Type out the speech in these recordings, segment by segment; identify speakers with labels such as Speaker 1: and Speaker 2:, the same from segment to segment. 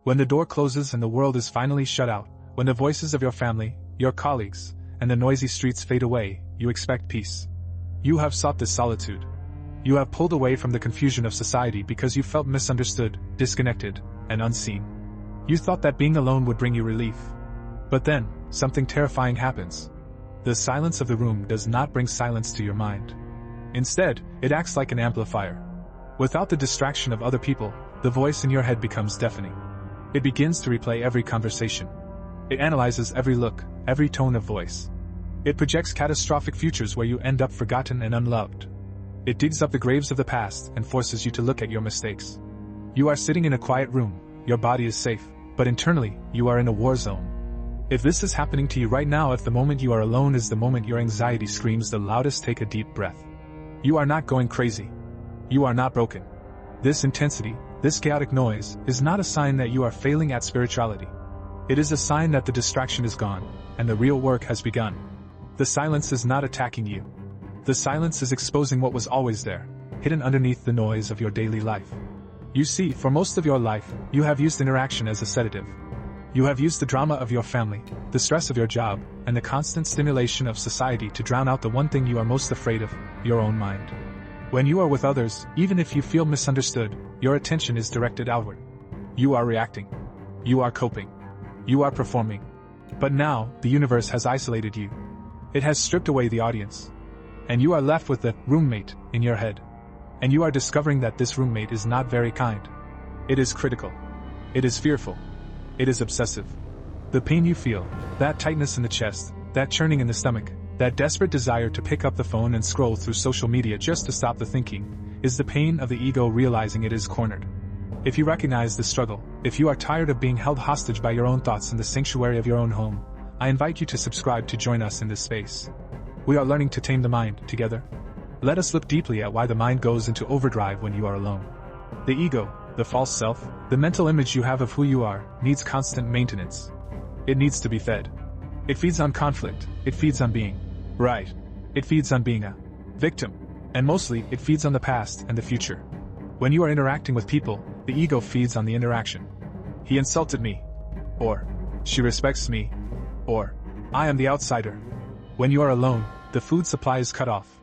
Speaker 1: When the door closes and the world is finally shut out, when the voices of your family, your colleagues, and the noisy streets fade away, you expect peace. You have sought this solitude. You have pulled away from the confusion of society because you felt misunderstood, disconnected, and unseen. You thought that being alone would bring you relief. But then, something terrifying happens. The silence of the room does not bring silence to your mind. Instead, it acts like an amplifier. Without the distraction of other people, the voice in your head becomes deafening. It begins to replay every conversation. It analyzes every look, every tone of voice. It projects catastrophic futures where you end up forgotten and unloved. It digs up the graves of the past and forces you to look at your mistakes. You are sitting in a quiet room, your body is safe, but internally, you are in a war zone. If this is happening to you right now, if the moment you are alone is the moment your anxiety screams the loudest, take a deep breath. You are not going crazy. You are not broken. This intensity, this chaotic noise, is not a sign that you are failing at spirituality. It is a sign that the distraction is gone, and the real work has begun. The silence is not attacking you. The silence is exposing what was always there, hidden underneath the noise of your daily life. You see, for most of your life, you have used interaction as a sedative. You have used the drama of your family, the stress of your job, and the constant stimulation of society to drown out the one thing you are most afraid of, your own mind. When you are with others, even if you feel misunderstood, your attention is directed outward. You are reacting. You are coping. You are performing. But now, the universe has isolated you. It has stripped away the audience. And you are left with the roommate in your head. And you are discovering that this roommate is not very kind. It is critical. It is fearful. It is obsessive. The pain you feel, that tightness in the chest, that churning in the stomach, that desperate desire to pick up the phone and scroll through social media just to stop the thinking, is the pain of the ego realizing it is cornered. If you recognize this struggle, if you are tired of being held hostage by your own thoughts in the sanctuary of your own home, I invite you to subscribe to join us in this space. We are learning to tame the mind together. Let us look deeply at why the mind goes into overdrive when you are alone. The ego, the false self, the mental image you have of who you are, needs constant maintenance. It needs to be fed. It feeds on conflict, it feeds on being right. It feeds on being a victim. And mostly, it feeds on the past and the future. When you are interacting with people, the ego feeds on the interaction. He insulted me. Or, she respects me. Or, I am the outsider. When you are alone, the food supply is cut off.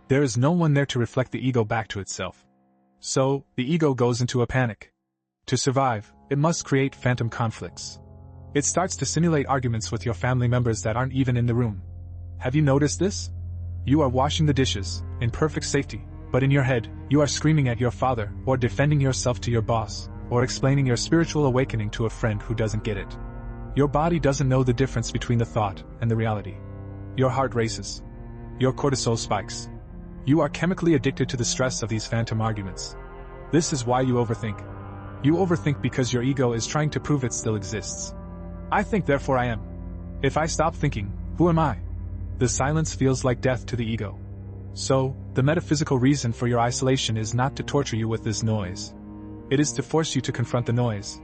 Speaker 1: There is no one there to reflect the ego back to itself. So, the ego goes into a panic. To survive, it must create phantom conflicts. It starts to simulate arguments with your family members that aren't even in the room. Have you noticed this? You are washing the dishes, in perfect safety, but in your head, you are screaming at your father, or defending yourself to your boss, or explaining your spiritual awakening to a friend who doesn't get it. Your body doesn't know the difference between the thought and the reality. Your heart races. Your cortisol spikes. You are chemically addicted to the stress of these phantom arguments. This is why you overthink. You overthink because your ego is trying to prove it still exists. I think, therefore I am. If I stop thinking, who am I? The silence feels like death to the ego. So, the metaphysical reason for your isolation is not to torture you with this noise. It is to force you to confront the noise.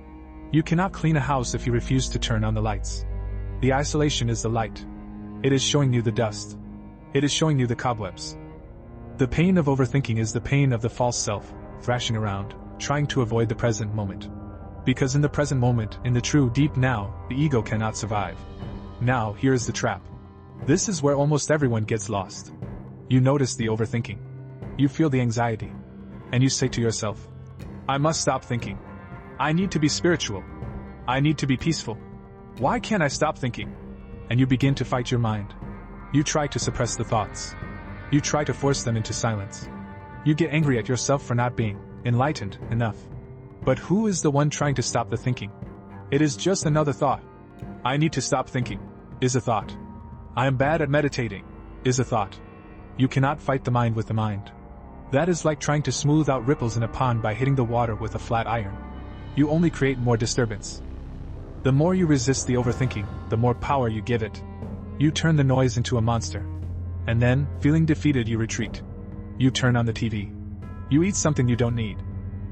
Speaker 1: You cannot clean a house if you refuse to turn on the lights. The isolation is the light. It is showing you the dust. It is showing you the cobwebs. The pain of overthinking is the pain of the false self, thrashing around, trying to avoid the present moment. Because in the present moment, in the true deep now, the ego cannot survive. Now, here is the trap. This is where almost everyone gets lost. You notice the overthinking. You feel the anxiety. And you say to yourself, I must stop thinking. I need to be spiritual. I need to be peaceful. Why can't I stop thinking? And you begin to fight your mind. You try to suppress the thoughts. You try to force them into silence. You get angry at yourself for not being enlightened enough. But who is the one trying to stop the thinking? It is just another thought. I need to stop thinking, is a thought. I am bad at meditating, is a thought. You cannot fight the mind with the mind. That is like trying to smooth out ripples in a pond by hitting the water with a flat iron. You only create more disturbance. The more you resist the overthinking, the more power you give it. You turn the noise into a monster. And then, feeling defeated, you retreat. You turn on the TV. You eat something you don't need.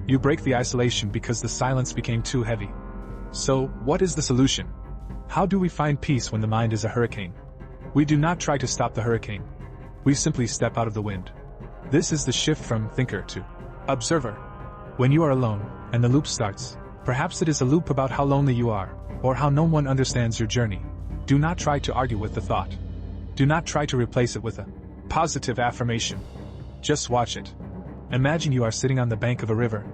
Speaker 1: You break the isolation because the silence became too heavy. So, what is the solution? How do we find peace when the mind is a hurricane? We do not try to stop the hurricane. We simply step out of the wind. This is the shift from thinker to observer. When you are alone, and the loop starts, Perhaps it is a loop about how lonely you are, or how no one understands your journey. Do not try to argue with the thought. Do not try to replace it with a positive affirmation. Just watch it. Imagine you are sitting on the bank of a river.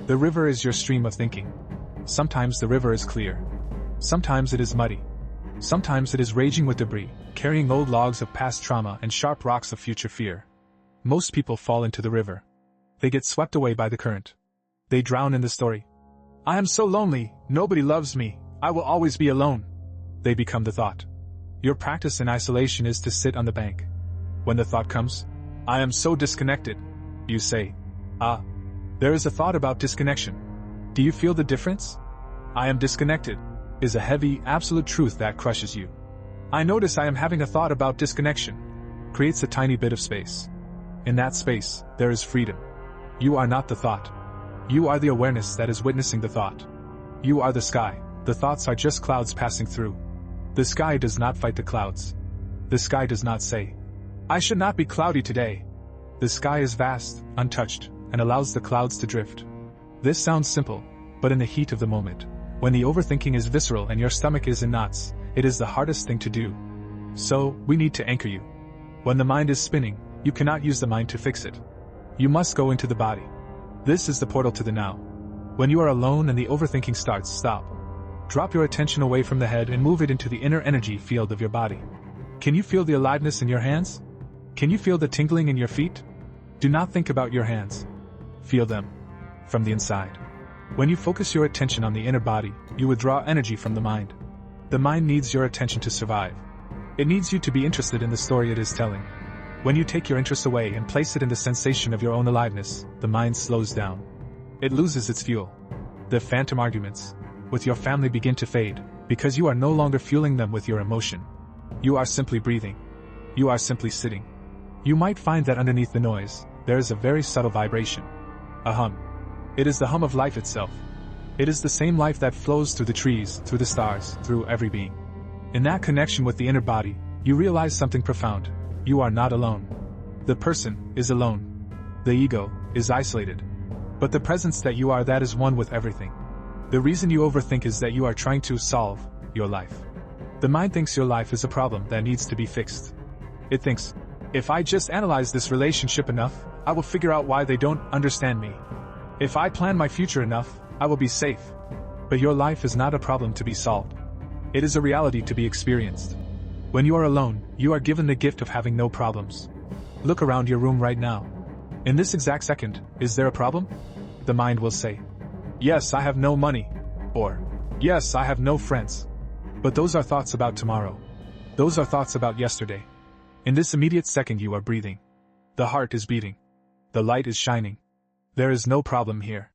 Speaker 1: The river is your stream of thinking. Sometimes the river is clear. Sometimes it is muddy. Sometimes it is raging with debris, carrying old logs of past trauma and sharp rocks of future fear. Most people fall into the river. They get swept away by the current. They drown in the story. I am so lonely, nobody loves me, I will always be alone. They become the thought. Your practice in isolation is to sit on the bank. When the thought comes, I am so disconnected, you say, there is a thought about disconnection. Do you feel the difference? I am disconnected is a heavy, absolute truth that crushes you. I notice I am having a thought about disconnection. Creates a tiny bit of space. In that space, there is freedom. You are not the thought. You are the awareness that is witnessing the thought. You are the sky. The thoughts are just clouds passing through. The sky does not fight the clouds. The sky does not say, I should not be cloudy today. The sky is vast, untouched, and allows the clouds to drift. This sounds simple, but in the heat of the moment, when the overthinking is visceral and your stomach is in knots, it is the hardest thing to do. So, we need to anchor you. When the mind is spinning, you cannot use the mind to fix it. You must go into the body. This is the portal to the now. When you are alone and the overthinking starts, stop. Drop your attention away from the head and move it into the inner energy field of your body. Can you feel the aliveness in your hands? Can you feel the tingling in your feet? Do not think about your hands. Feel them. From the inside. When you focus your attention on the inner body, you withdraw energy from the mind. The mind needs your attention to survive. It needs you to be interested in the story it is telling. When you take your interest away and place it in the sensation of your own aliveness, the mind slows down. It loses its fuel. The phantom arguments with your family begin to fade, because you are no longer fueling them with your emotion. You are simply breathing. You are simply sitting. You might find that underneath the noise, there is a very subtle vibration. A hum. It is the hum of life itself. It is the same life that flows through the trees, through the stars, through every being. In that connection with the inner body, you realize something profound. You are not alone. The person is alone. The ego is isolated. But the presence that you are, that is one with everything. The reason you overthink is that you are trying to solve your life. The mind thinks your life is a problem that needs to be fixed. It thinks, if I just analyze this relationship enough, I will figure out why they don't understand me. If I plan my future enough, I will be safe. But your life is not a problem to be solved. It is a reality to be experienced. When you are alone, you are given the gift of having no problems. Look around your room right now. In this exact second, is there a problem? The mind will say, yes, I have no money. Or, yes, I have no friends. But those are thoughts about tomorrow. Those are thoughts about yesterday. In this immediate second you are breathing. The heart is beating. The light is shining. There is no problem here.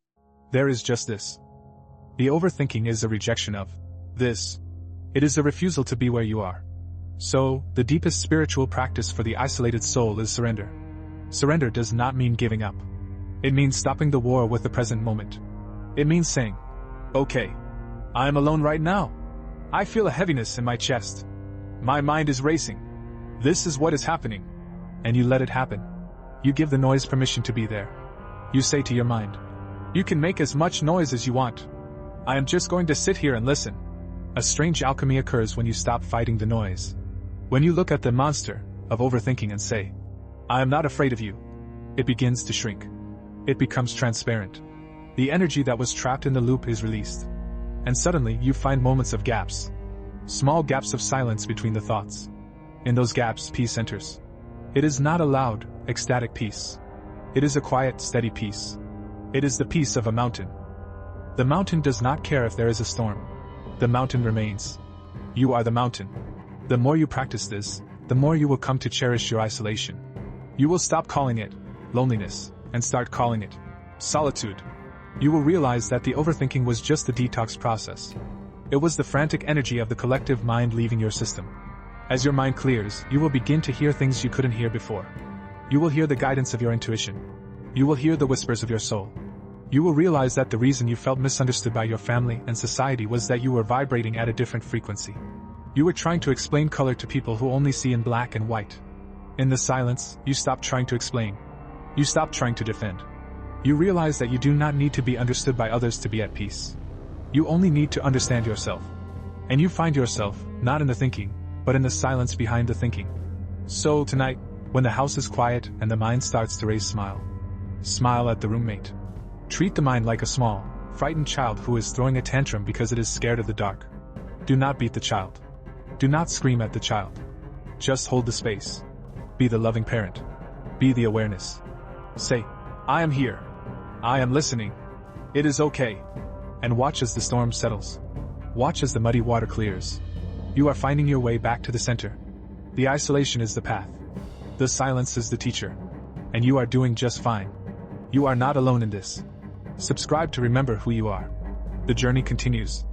Speaker 1: There is just this. The overthinking is a rejection of this. It is a refusal to be where you are. So, the deepest spiritual practice for the isolated soul is surrender. Surrender does not mean giving up. It means stopping the war with the present moment. It means saying, okay, I am alone right now. I feel a heaviness in my chest. My mind is racing. This is what is happening. And you let it happen. You give the noise permission to be there. You say to your mind, you can make as much noise as you want. I am just going to sit here and listen. A strange alchemy occurs when you stop fighting the noise. When you look at the monster of overthinking and say, I am not afraid of you, it begins to shrink. It becomes transparent. The energy that was trapped in the loop is released. And suddenly you find moments of gaps. Small gaps of silence between the thoughts. In those gaps, peace enters. It is not a loud, ecstatic peace. It is a quiet, steady peace. It is the peace of a mountain. The mountain does not care if there is a storm. The mountain remains. You are the mountain. The more you practice this, the more you will come to cherish your isolation. You will stop calling it loneliness and start calling it solitude. You will realize that the overthinking was just the detox process. It was the frantic energy of the collective mind leaving your system. As your mind clears, you will begin to hear things you couldn't hear before. You will hear the guidance of your intuition. You will hear the whispers of your soul. You will realize that the reason you felt misunderstood by your family and society was that you were vibrating at a different frequency. You were trying to explain color to people who only see in black and white. In the silence, you stopped trying to explain. You stopped trying to defend. You realize that you do not need to be understood by others to be at peace. You only need to understand yourself. And you find yourself, not in the thinking, but in the silence behind the thinking. So tonight, when the house is quiet and the mind starts to race, smile. Smile at the roommate. Treat the mind like a small, frightened child who is throwing a tantrum because it is scared of the dark. Do not beat the child. Do not scream at the child. Just hold the space. Be the loving parent. Be the awareness. Say, I am here. I am listening. It is okay. And watch as the storm settles. Watch as the muddy water clears. You are finding your way back to the center. The isolation is the path. The silence is the teacher. And you are doing just fine. You are not alone in this. Subscribe to remember who you are. The journey continues.